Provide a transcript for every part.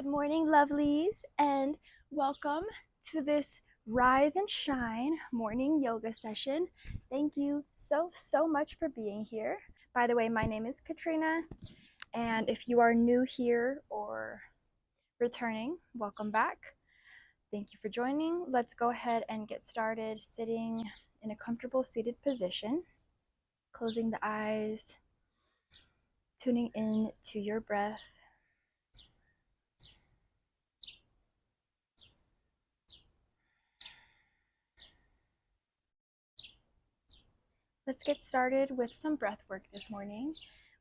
Good morning, lovelies, and welcome to this Rise and Shine morning yoga session. Thank you so much for being here. By the way, my name is Katrina, and if you are new here or returning, welcome back. Thank you for joining. Let's go ahead and get started sitting in a comfortable seated position, closing the eyes, tuning in to your breath. Let's get started with some breath work this morning.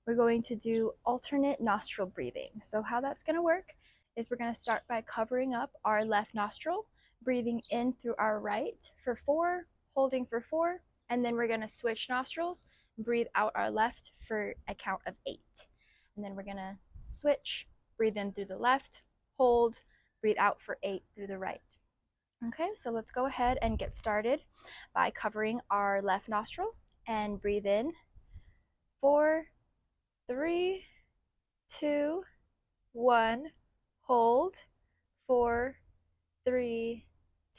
We're going to do alternate nostril breathing. So how that's going to work is we're going to start by covering up our left nostril, breathing in through our right for 4, holding for 4, and then we're going to switch nostrils, breathe out our left for a count of 8. And then we're going to switch, breathe in through the left, hold, breathe out for 8 through the right. Okay, so let's go ahead and get started by covering our left nostril and breathe in. 4, 3, 2, 1. Hold. 4, 3,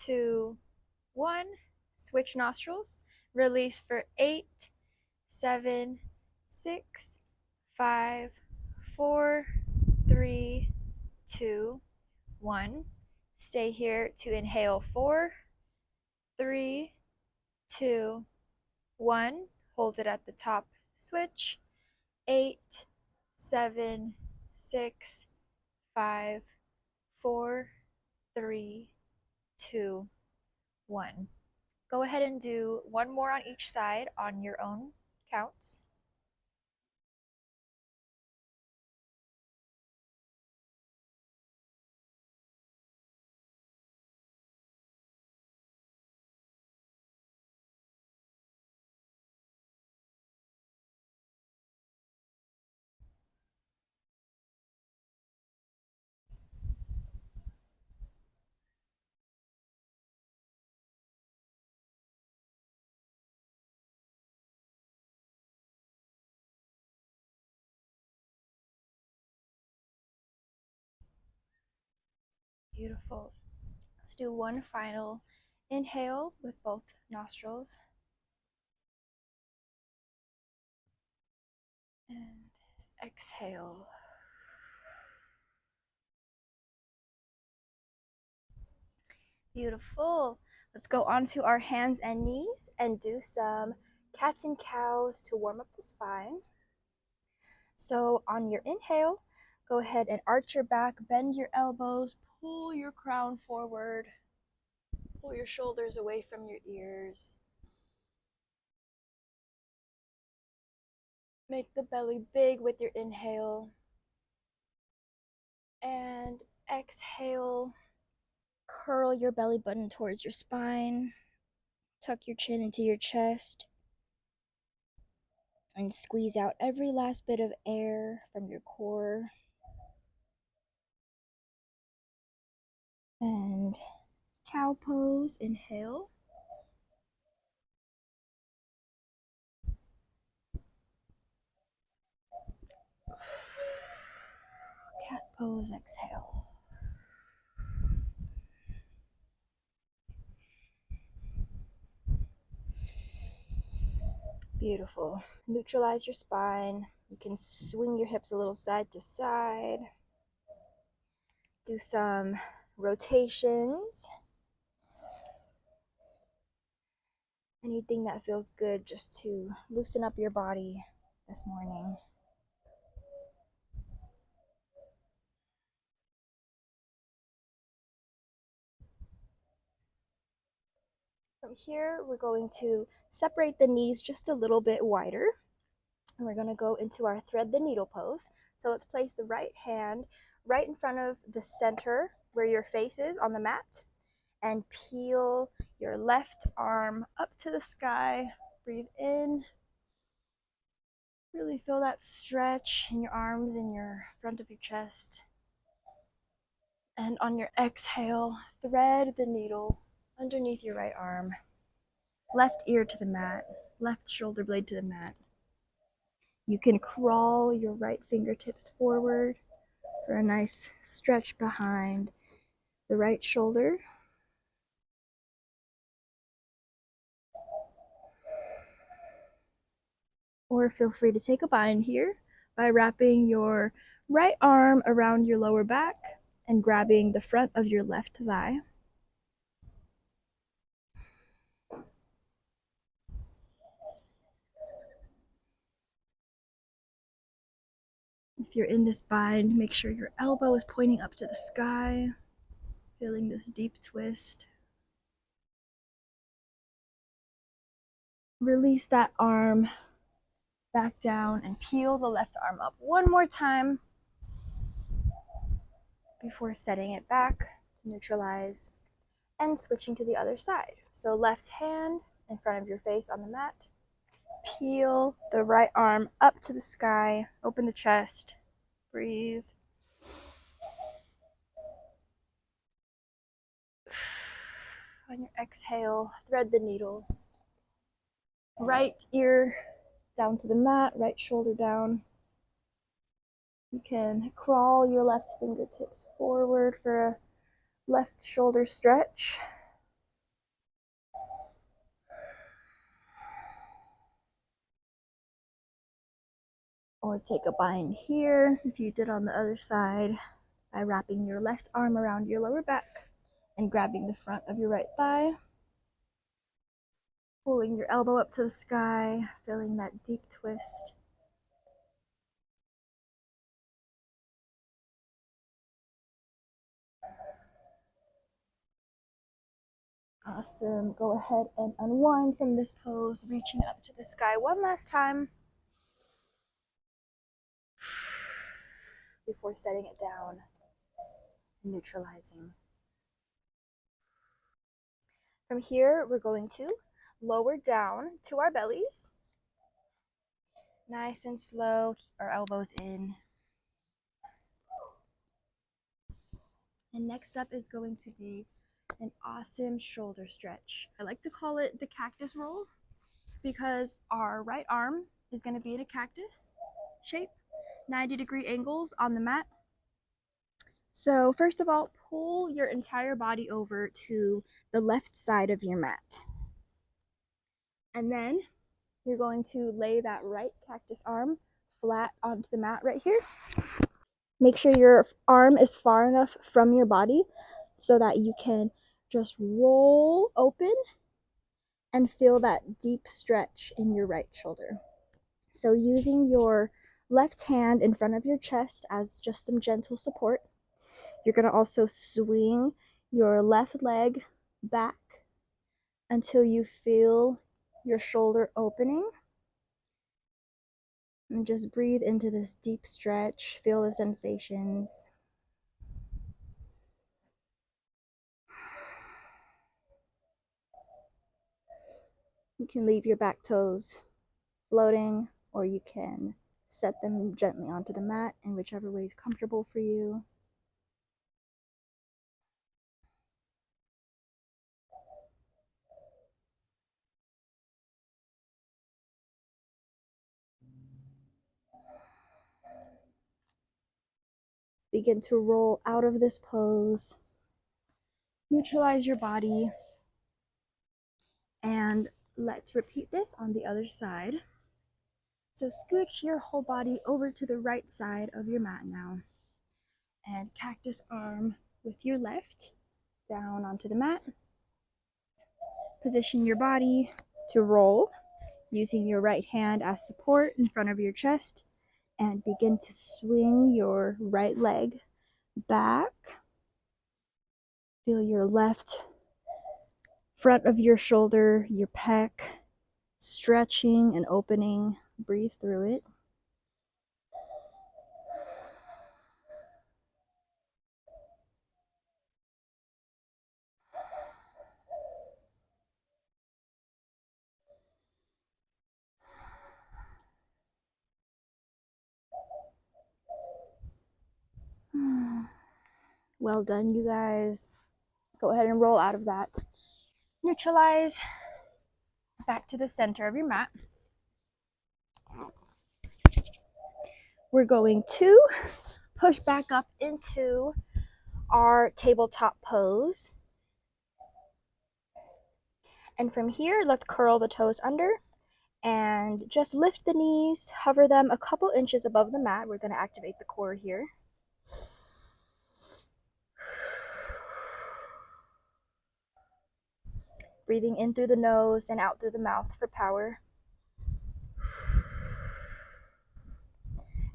2, 1. Switch nostrils. Release for 8, 7, 6, 5, 4, 3, 2, 1. Stay here to inhale. 4, 3, 2, 1. Hold it at the top. Switch. 8, 7, 6, 5, 4, 3, 2, 1. Go ahead and do one more on each side on your own counts. Beautiful. Let's do one final inhale with both nostrils. And exhale. Beautiful. Let's go onto our hands and knees and do some cats and cows to warm up the spine. So on your inhale, go ahead and arch your back, bend your elbows, pull your crown forward, pull your shoulders away from your ears. Make the belly big with your inhale. And exhale, curl your belly button towards your spine, tuck your chin into your chest, and squeeze out every last bit of air from your core. And cow pose, inhale. Cat pose, exhale. Beautiful. Neutralize your spine. You can swing your hips a little side to side. Do some rotations. Anything that feels good just to loosen up your body this morning. From here, we're going to separate the knees just a little bit wider. And we're going to go into our thread the needle pose. So let's place the right hand right in front of the center where your face is on the mat. And peel your left arm up to the sky. Breathe in. Really feel that stretch in your arms and your front of your chest. And on your exhale, thread the needle underneath your right arm. Left ear to the mat, left shoulder blade to the mat. You can crawl your right fingertips forward for a nice stretch behind the right shoulder. Or feel free to take a bind here by wrapping your right arm around your lower back and grabbing the front of your left thigh. If you're in this bind, make sure your elbow is pointing up to the sky, feeling this deep twist. Release that arm back down and peel the left arm up one more time before setting it back to neutralize and switching to the other side. So left hand in front of your face on the mat. Peel the right arm up to the sky. Open the chest. Breathe. On your exhale, thread the needle. Right ear down to the mat, right shoulder down. You can crawl your left fingertips forward for a left shoulder stretch. Or take a bind here, if you did on the other side, by wrapping your left arm around your lower back and grabbing the front of your right thigh. Pulling your elbow up to the sky, feeling that deep twist. Awesome. Go ahead and unwind from this pose, reaching up to the sky one last time before setting it down and neutralizing. From here, we're going to lower down to our bellies. Nice and slow, keep our elbows in. And next up is going to be an awesome shoulder stretch. I like to call it the cactus roll because our right arm is going to be in a cactus shape, 90-degree angles on the mat. So first of all, pull your entire body over to the left side of your mat. And then you're going to lay that right cactus arm flat onto the mat right here. Make sure your arm is far enough from your body so that you can just roll open and feel that deep stretch in your right shoulder. So using your left hand in front of your chest as just some gentle support, you're going to also swing your left leg back until you feel your shoulder opening. And just breathe into this deep stretch, feel the sensations. You can leave your back toes floating, or you can set them gently onto the mat in whichever way is comfortable for you. Begin to roll out of this pose. Neutralize your body. And let's repeat this on the other side. So scooch your whole body over to the right side of your mat now. And cactus arm with your left down onto the mat. Position your body to roll using your right hand as support in front of your chest. And begin to swing your right leg back. Feel your left front of your shoulder, your pec, stretching and opening. Breathe through it. Well done, you guys. Go ahead and roll out of that. Neutralize back to the center of your mat. We're going to push back up into our tabletop pose. And from here, let's curl the toes under and just lift the knees, hover them a couple inches above the mat. We're going to activate the core here. Breathing in through the nose and out through the mouth for power.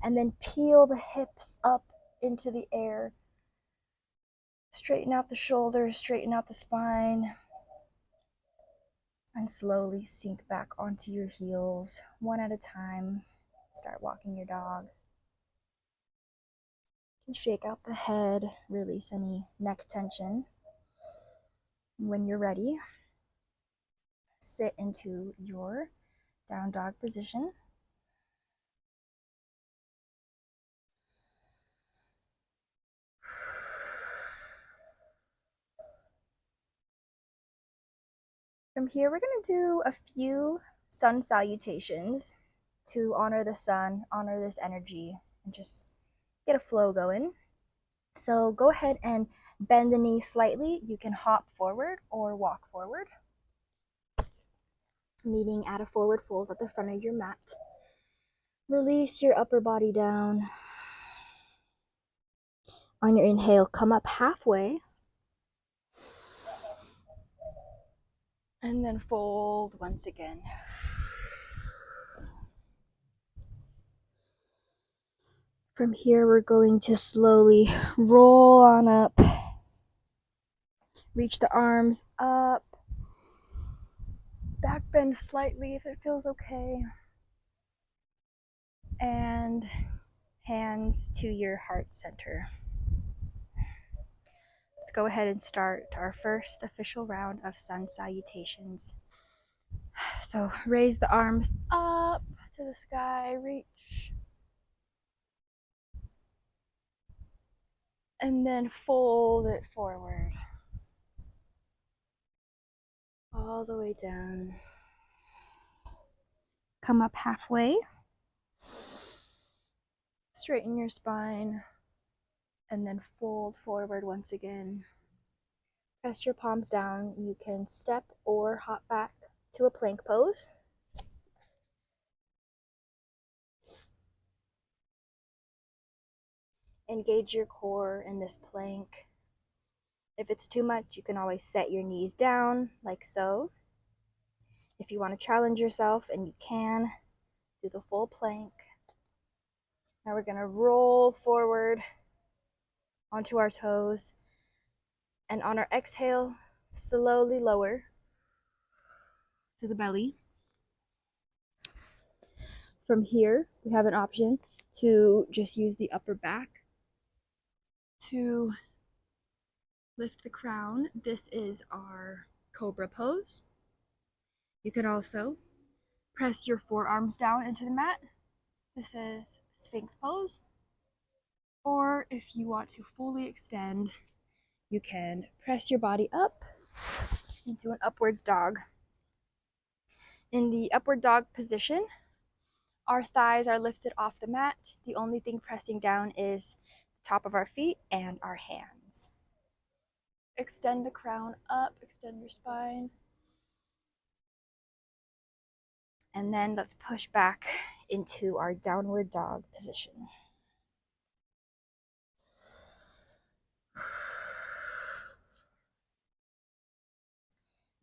And then peel the hips up into the air. Straighten out the shoulders, straighten out the spine. And slowly sink back onto your heels, one at a time. Start walking your dog. You can shake out the head, release any neck tension. When you're ready, sit into your down dog position. From here, we're going to do a few sun salutations to honor the sun, honor this energy, and just get a flow going. So go ahead and bend the knees slightly. You can hop forward or walk forward, meeting at a forward fold at the front of your mat. Release your upper body down. On your inhale, come up halfway. And then fold once again. From here, we're going to slowly roll on up. Reach the arms up. Back bend slightly if it feels okay. And hands to your heart center. Let's go ahead and start our first official round of sun salutations. So raise the arms up to the sky, reach. And then fold it forward. All the way down. Come up halfway. Straighten your spine. And then fold forward once again. Press your palms down. You can step or hop back to a plank pose. Engage your core in this plank. If it's too much, you can always set your knees down, like so. If you want to challenge yourself, and you can, do the full plank. Now we're going to roll forward onto our toes. And on our exhale, slowly lower to the belly. From here, we have an option to just use the upper back to lift the crown. This is our cobra pose. You can also press your forearms down into the mat. This is Sphinx pose. Or if you want to fully extend, you can press your body up into an upwards dog. In the upward dog position, our thighs are lifted off the mat. The only thing pressing down is the top of our feet and our hands. Extend the crown up, extend your spine. And then let's push back into our downward dog position.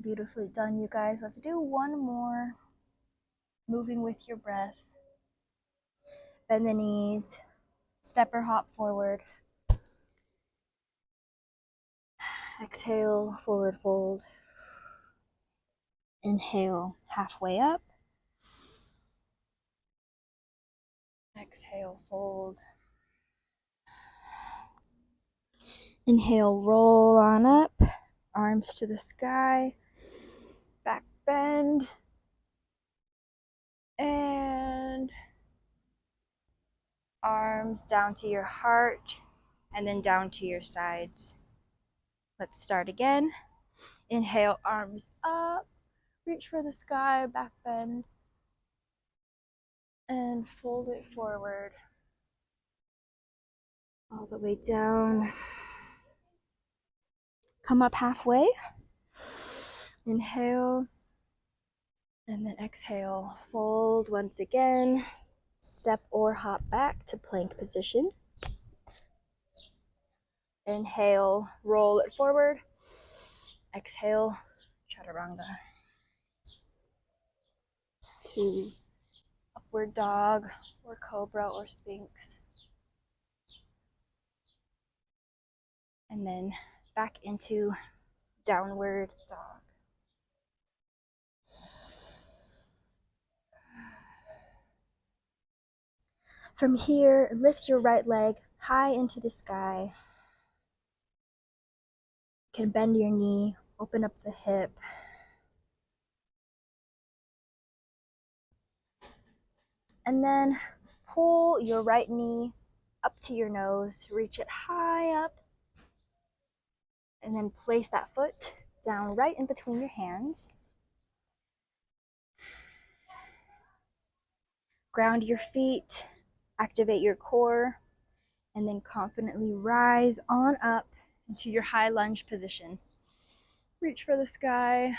Beautifully done, you guys. Let's do one more. Moving with your breath. Bend the knees. Step or hop forward. Exhale, forward fold. Inhale, halfway up. Exhale, fold. Inhale, roll on up. Arms to the sky. Back bend. And arms down to your heart. And then down to your sides. Let's start again. Inhale, arms up. Reach for the sky, back bend. And fold it forward. all the way down. Come up halfway. Inhale. And then exhale. Fold once again. Step or hop back to plank position. Inhale, roll it forward. Exhale, chaturanga. To upward dog or cobra or sphinx. And then back into downward dog. From here, lift your right leg high into the sky. You can bend your knee, open up the hip. And then pull your right knee up to your nose, reach it high up, and then place that foot down right in between your hands. Ground your feet, activate your core, and then confidently rise on up into your high lunge position. Reach for the sky.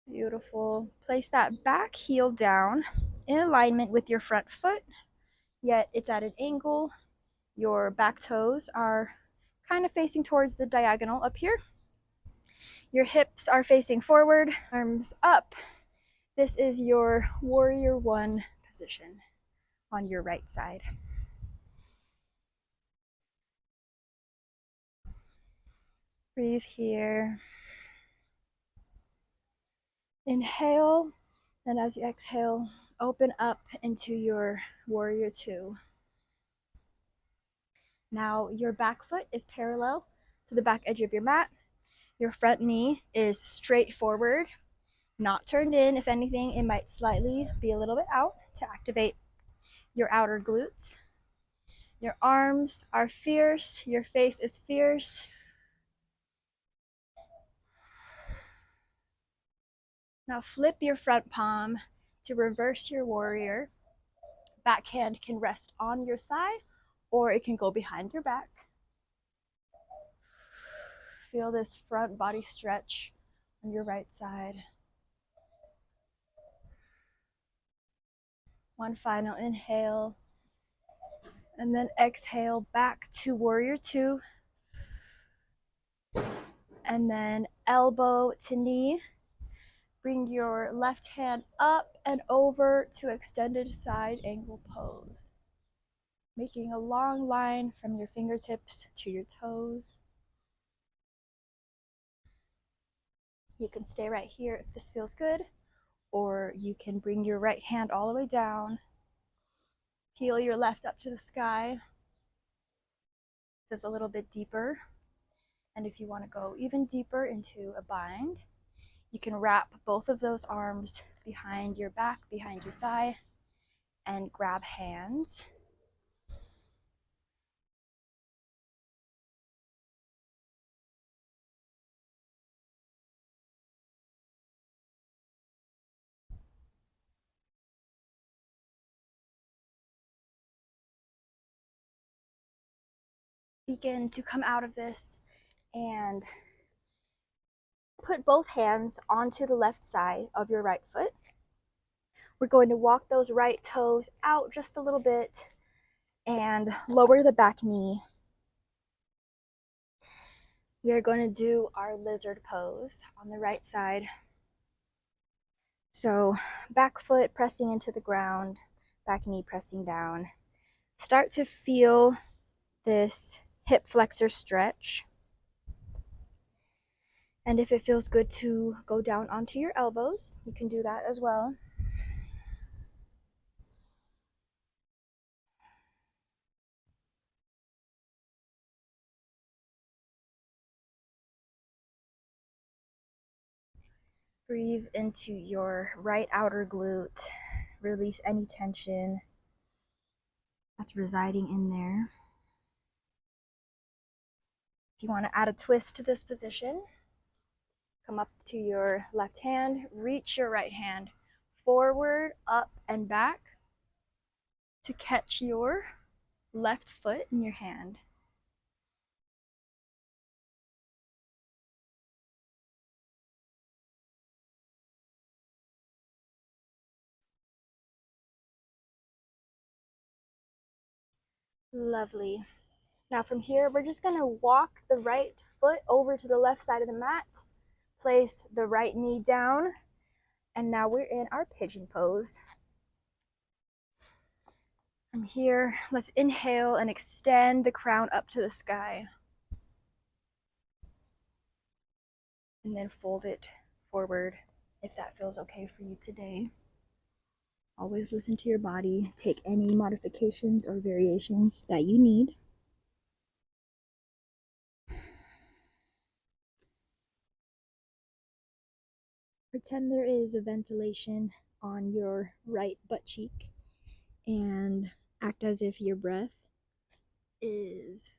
Beautiful. Place that back heel down in alignment with your front foot, yet it's at an angle. Your back toes are kind of facing towards the diagonal up here. Your hips are facing forward, arms up. This is your warrior one position on your right side. Breathe here. Inhale, and as you exhale, open up into your warrior two. Now your back foot is parallel to the back edge of your mat. Your front knee is straight forward, not turned in. If anything, it might slightly be a little bit out to activate your outer glutes. Your arms are fierce, your face is fierce. Now flip your front palm to reverse your warrior. Back hand can rest on your thigh or it can go behind your back. Feel this front body stretch on your right side. One final inhale. And then exhale back to warrior two. And then elbow to knee. Bring your left hand up and over to extended side angle pose. Making a long line from your fingertips to your toes. You can stay right here if this feels good, or you can bring your right hand all the way down. Peel your left up to the sky. This is a little bit deeper. And if you want to go even deeper into a bind, you can wrap both of those arms behind your back, behind your thigh, and grab hands. Begin to come out of this and put both hands onto the left side of your right foot. We're going to walk those right toes out just a little bit and lower the back knee. We are going to do our lizard pose on the right side. So back foot pressing into the ground, back knee pressing down. Start to feel this hip flexor stretch. And if it feels good to go down onto your elbows, you can do that as well. Breathe into your right outer glute. Release any tension that's residing in there. If you want to add a twist to this position, come up to your left hand, reach your right hand forward, up, and back. to catch your left foot in your hand. Lovely. Now from here, we're just gonna walk the right foot over to the left side of the mat, place the right knee down, and now we're in our pigeon pose. From here, let's inhale and extend the crown up to the sky. And then fold it forward if that feels okay for you today. Always listen to your body. Take any modifications or variations that you need. Pretend there is a ventilation on your right butt cheek and act as if your breath is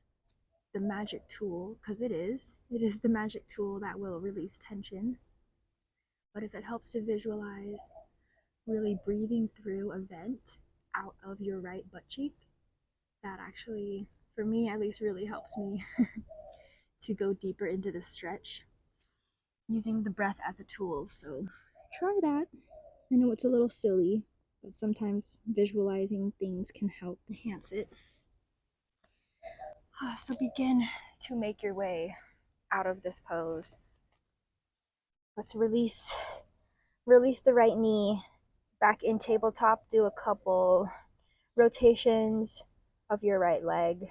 the magic tool, because it is the magic tool that will release tension. But if it helps to visualize really breathing through a vent out of your right butt cheek, that actually, for me at least, really helps me to go deeper into the stretch using the breath as a tool. So try that. I know it's a little silly, but sometimes visualizing things can help enhance it. So begin to make your way out of this pose. Let's release the right knee back in tabletop. Do a couple rotations of your right leg.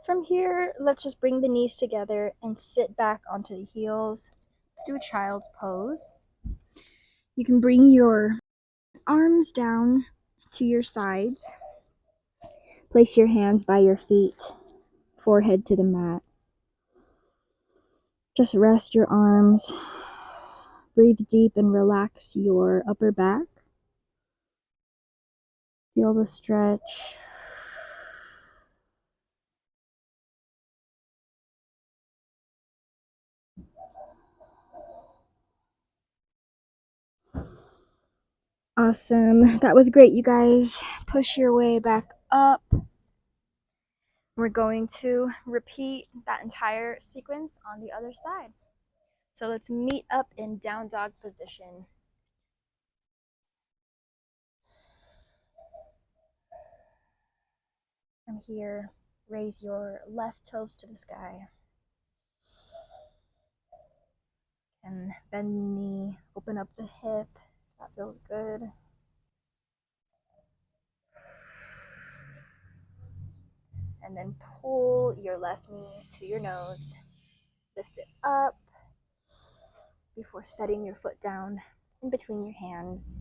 From here, let's just bring the knees together and sit back onto the heels. Let's do a child's pose. You can bring your arms down to your sides. Place your hands by your feet, forehead to the mat. Just rest your arms. Breathe deep and relax your upper back. Feel the stretch. Awesome. That was great, you guys. Push your way back up. We're going to repeat that entire sequence on the other side. So let's meet up in down dog position. From here, raise your left toes to the sky. And bend the knee, open up the hip. That feels good. And then pull your left knee to your nose. Lift it up before setting your foot down in between your hands.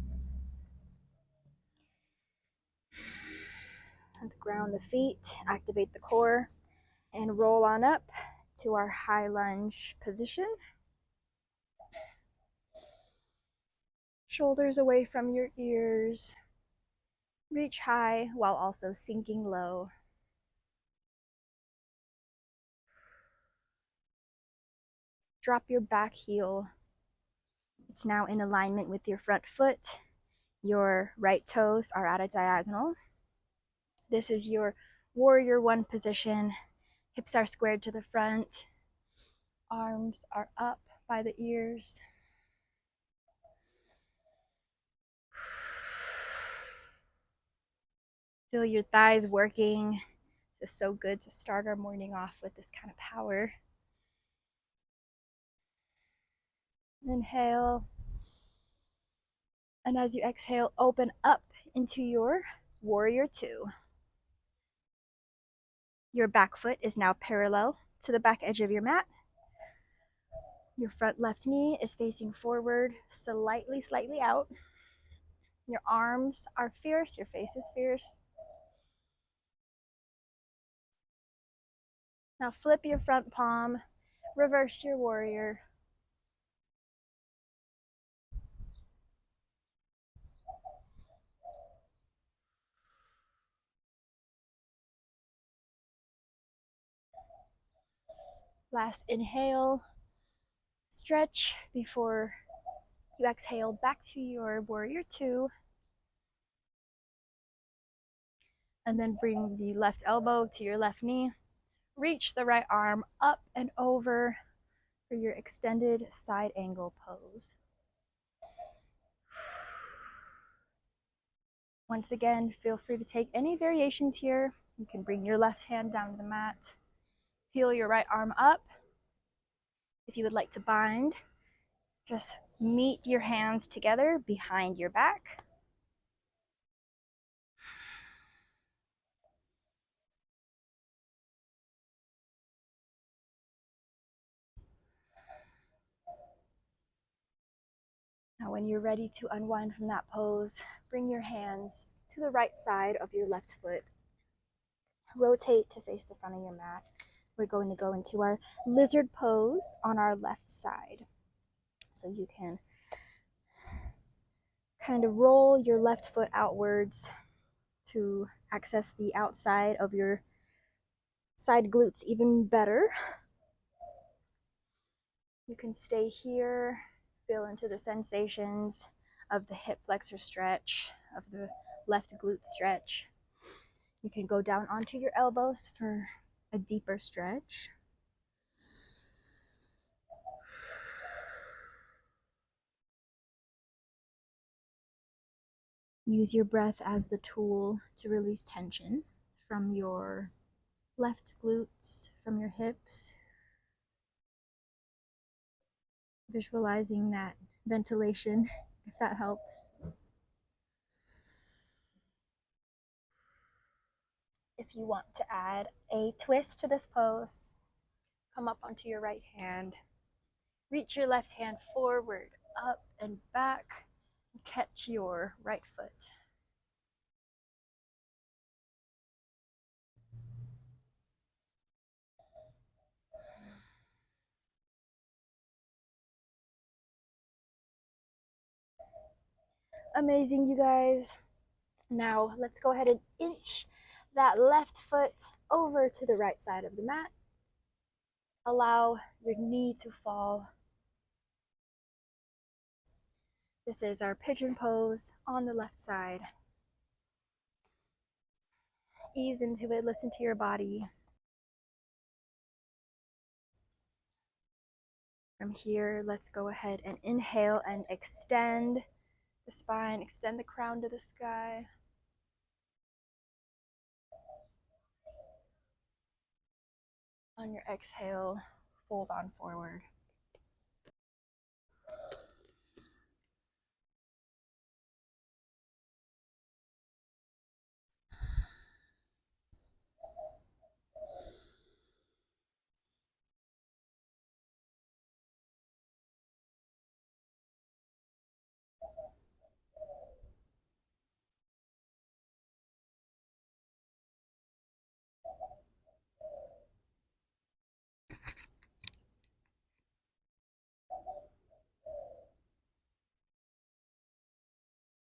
Let's ground the feet, activate the core, and roll on up to our high lunge position. Shoulders away from your ears. Reach high while also sinking low. Drop your back heel. It's now in alignment with your front foot. Your right toes are at a diagonal. This is your warrior one position. Hips are squared to the front. Arms are up by the ears. Feel your thighs working. It's so good to start our morning off with this kind of power. Inhale. And as you exhale, open up into your warrior two. Your back foot is now parallel to the back edge of your mat. Your front left knee is facing forward, slightly out. Your arms are fierce, your face is fierce. Now flip your front palm, reverse your warrior. Last inhale, Stretch before you exhale back to your warrior two. And then bring the left elbow to your left knee. Reach the right arm up and over for your extended side angle pose. Once again, feel free to take any variations here. You can bring your left hand down to the mat. Peel your right arm up. If you would like to bind, just meet your hands together behind your back. Now, when you're ready to unwind from that pose, bring your hands to the right side of your left foot. Rotate to face the front of your mat. We're going to go into our lizard pose on our left side. So you can kind of roll your left foot outwards to access the outside of your side glutes even better. You can stay here, feel into the sensations of the hip flexor stretch, of the left glute stretch. You can go down onto your elbows for a deeper stretch. Use your breath as the tool to release tension from your left glutes, from your hips. Visualizing that ventilation, if that helps. If you want to add a twist to this pose, come up onto your right hand. Reach your left hand forward, up and back. Catch your right foot. Amazing, you guys. Now let's go ahead and inch that left foot over to the right side of the mat. Allow your knee to fall. This is our pigeon pose on the left side. Ease into it, listen to your body. From here, let's go ahead and inhale and extend the spine, extend the crown to the sky. On your exhale, fold on forward.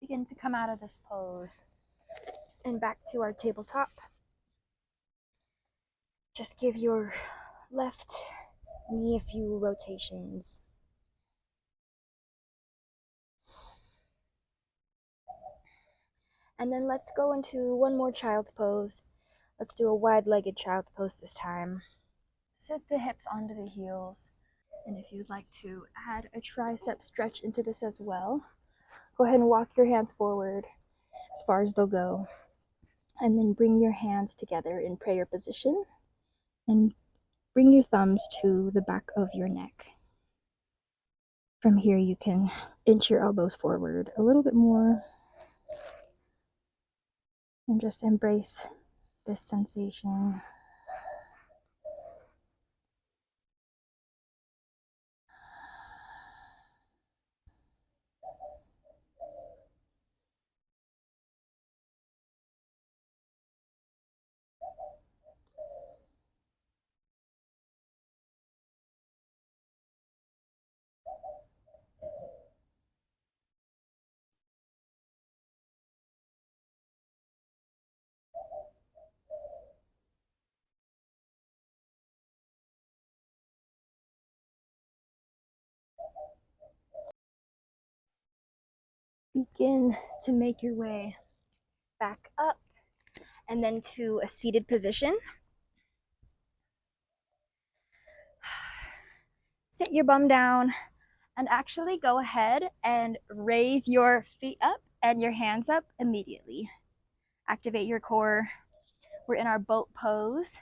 Begin to come out of this pose and back to our tabletop. Just give your left knee a few rotations. And then let's go into one more child's pose. Let's do a wide-legged child's pose this time. Sit the hips onto the heels. And if you'd like to add a tricep stretch into this as well, go ahead and walk your hands forward as far as they'll go. And then bring your hands together in prayer position. And bring your thumbs to the back of your neck. From here, you can inch your elbows forward a little bit more. And just embrace this sensation. Begin to make your way back up and then to a seated position. Sit your bum down and actually go ahead and raise your feet up and your hands up immediately. Activate your core. We're in our boat pose.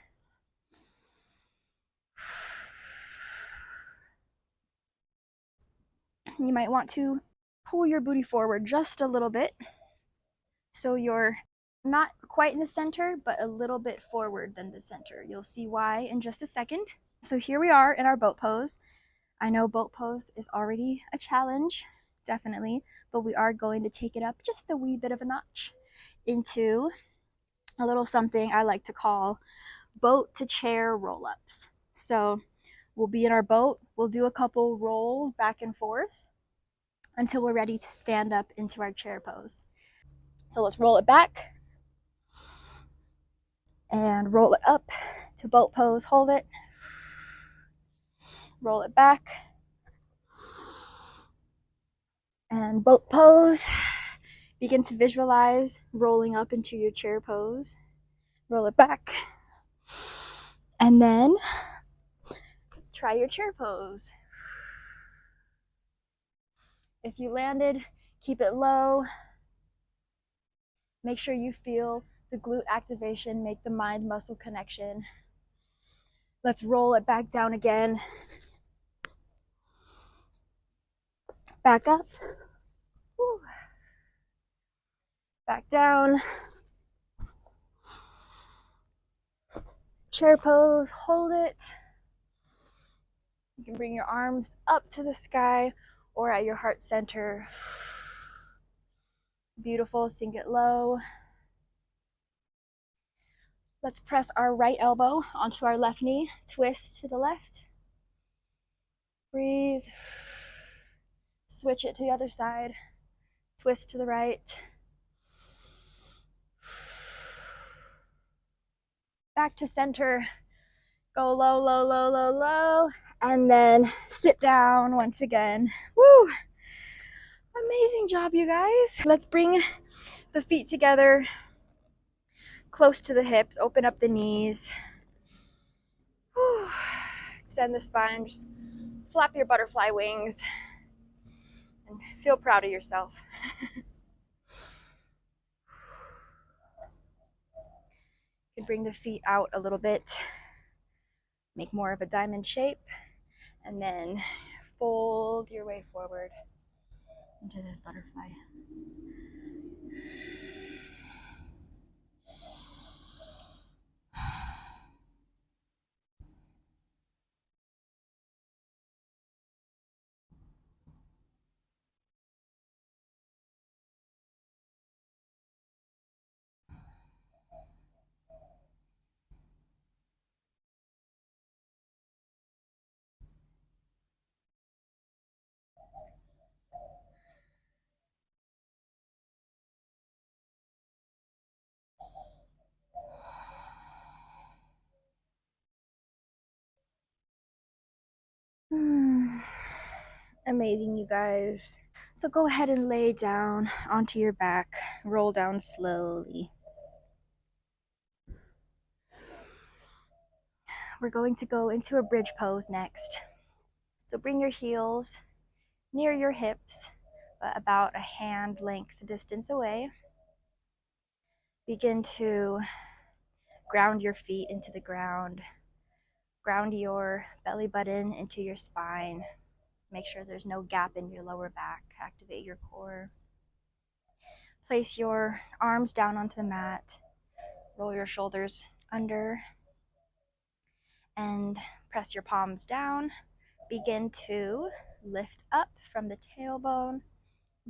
You might want to pull your booty forward just a little bit so you're not quite in the center, but a little bit forward than the center. You'll see why in just a second. So here we are in our boat pose. I know boat pose is already a challenge, definitely, but we are going to take it up just a wee bit of a notch into a little something I like to call boat to chair roll-ups. So we'll be in our boat, we'll do a couple rolls back and forth until we're ready to stand up into our chair pose. So let's roll it back and roll it up to boat pose, hold it, roll it back, and boat pose. Begin to visualize rolling up into your chair pose, roll it back, and then try your chair pose. If you landed, keep it low. Make sure you feel the glute activation, make the mind muscle connection. Let's roll it back down again. Back up. Woo. Back down. Chair pose, hold it. You can bring your arms up to the sky or at your heart center. Beautiful, sink it low. Let's press our right elbow onto our left knee, twist to the left. Breathe. Switch it to the other side. Twist to the right. Back to center. Go low, low, low, low, low. And then sit down once again. Woo! Amazing job, you guys. Let's bring the feet together, close to the hips. Open up the knees. Whew. Extend the spine. Just flap your butterfly wings and feel proud of yourself. You can bring the feet out a little bit, make more of a diamond shape, and then fold your way forward into this butterfly. Amazing, you guys. So go ahead and lay down onto your back. Roll down slowly. We're going to go into a bridge pose next. So bring your heels near your hips, but about a hand length distance away. Begin to ground your feet into the ground. Ground your belly button into your spine. Make sure there's no gap in your lower back. Activate your core. Place your arms down onto the mat. Roll your shoulders under and press your palms down. Begin to lift up from the tailbone,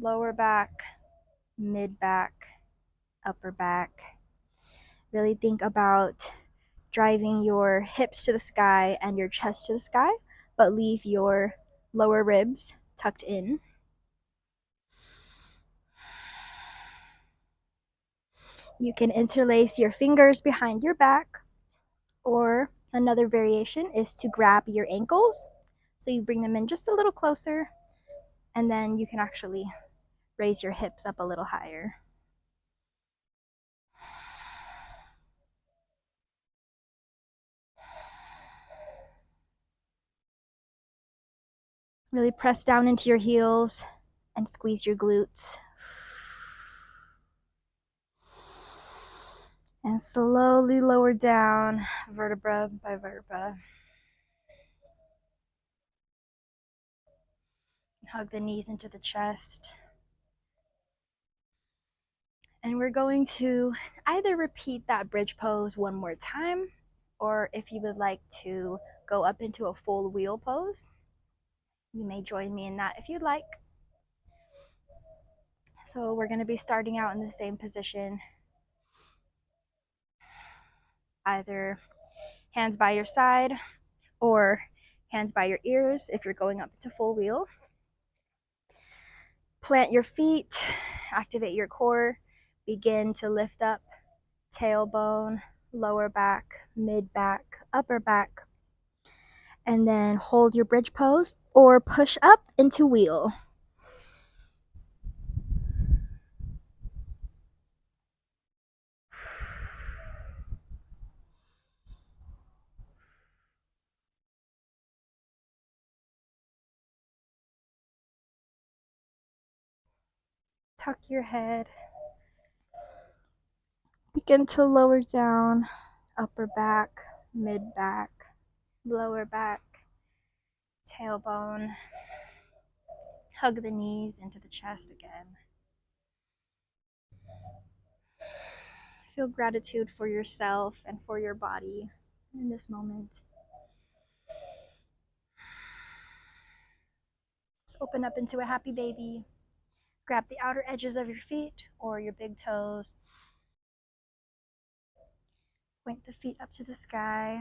lower back, mid back, upper back. Really think about driving your hips to the sky and your chest to the sky, but leave your lower ribs tucked in. You can interlace your fingers behind your back, or another variation is to grab your ankles. So you bring them in just a little closer, and then you can actually raise your hips up a little higher. Really press down into your heels and squeeze your glutes. And slowly lower down, vertebra by vertebra. Hug the knees into the chest. And we're going to either repeat that bridge pose one more time, or if you would like to go up into a full wheel pose, you may join me in that if you'd like. So we're going to be starting out in the same position, either hands by your side or hands by your ears if you're going up into full wheel. Plant your feet, activate your core, begin to lift up tailbone, lower back, mid back, upper back, and then hold your bridge pose or push up into wheel. Tuck your head. Begin to lower down, upper back, mid back, lower back, tailbone. Hug the knees into the chest again. Feel gratitude for yourself and for your body in this moment. Let's open up into a happy baby. Grab the outer edges of your feet or your big toes. Point the feet up to the sky.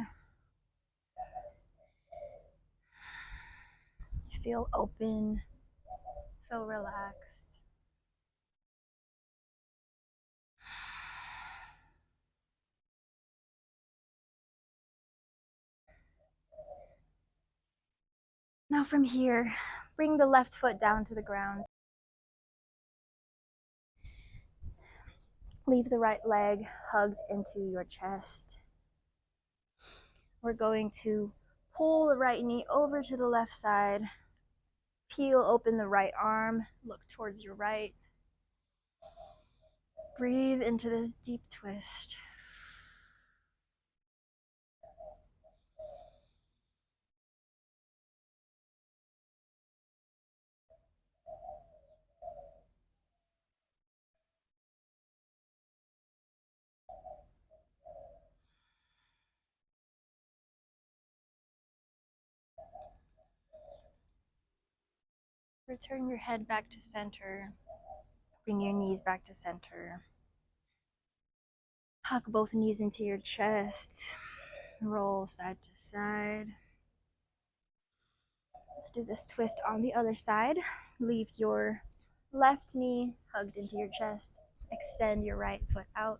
Feel open. Feel relaxed. Now from here, bring the left foot down to the ground. Leave the right leg hugged into your chest. We're going to pull the right knee over to the left side. Peel open the right arm. Look towards your right. Breathe into this deep twist. Return your head back to center. Bring your knees back to center. Hug both knees into your chest. Roll side to side. Let's do this twist on the other side. Leave your left knee hugged into your chest. Extend your right foot out.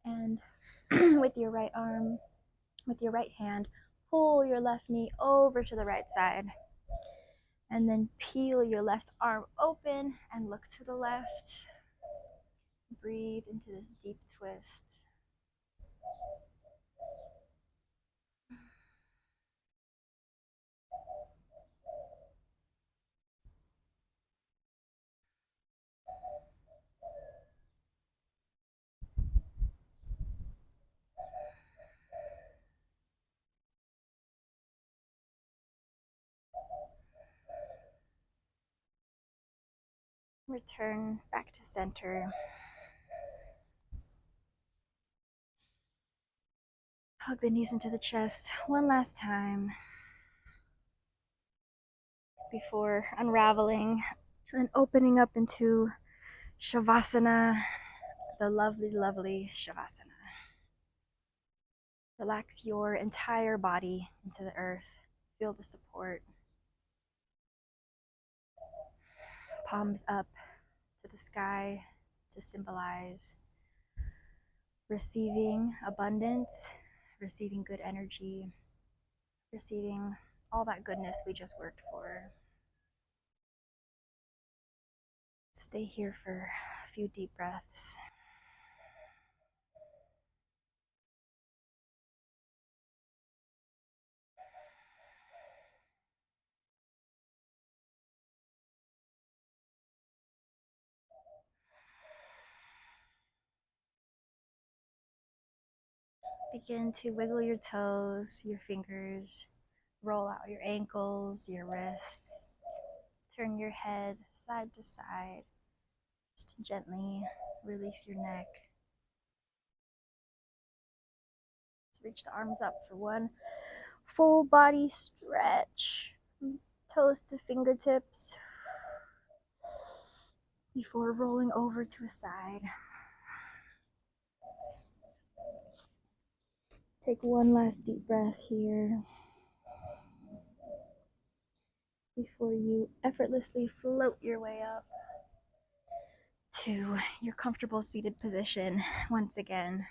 And with your right arm, with your right hand, pull your left knee over to the right side. And then peel your left arm open and look to the left. Breathe into this deep twist. Return back to center. Hug the knees into the chest one last time before unraveling and opening up into shavasana, the lovely, lovely shavasana. Relax your entire body into the earth. Feel the support. Palms up to the sky to symbolize receiving abundance, receiving good energy, receiving all that goodness we just worked for. Stay here for a few deep breaths. Begin to wiggle your toes, your fingers, roll out your ankles, your wrists. Turn your head side to side. Just gently release your neck. Let's reach the arms up for one full body stretch. Toes to fingertips before rolling over to a side. Take one last deep breath here before you effortlessly float your way up to your comfortable seated position once again.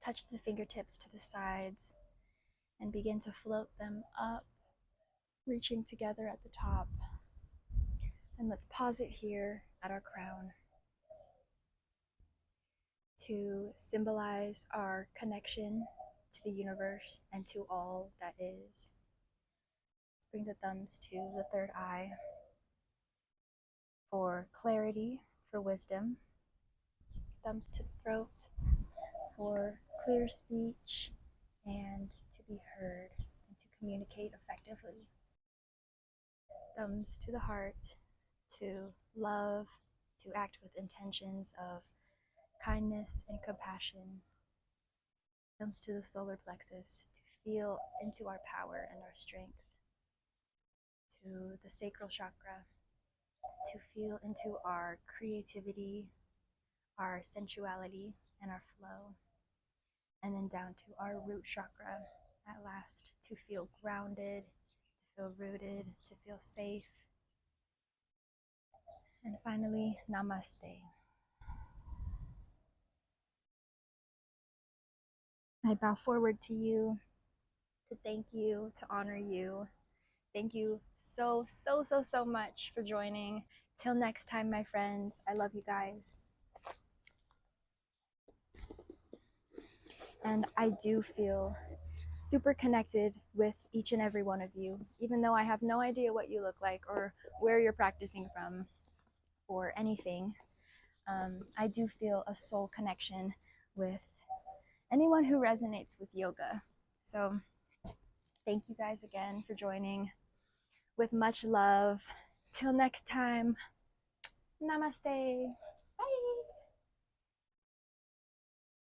Touch the fingertips to the sides and begin to float them up, reaching together at the top. And let's pause it here at our crown to symbolize our connection to the universe and to all that is. Bring the thumbs to the third eye for clarity, for wisdom. Thumbs to the throat for clear speech and to be heard and to communicate effectively. Thumbs to the heart to love, to act with intentions of kindness and compassion. Thumbs to the solar plexus to feel into our power and our strength. To the sacral chakra to feel into our creativity, our sensuality, and our flow. And then down to our root chakra at last to feel grounded, to feel rooted, to feel safe. And finally, namaste. I bow forward to you, to thank you, to honor you. Thank you so much for joining. Till next time, my friends, I love you guys. And I do feel super connected with each and every one of you, even though I have no idea what you look like or where you're practicing from or anything. I do feel a soul connection with anyone who resonates with yoga. So thank you guys again for joining. With much love. Till next time, namaste.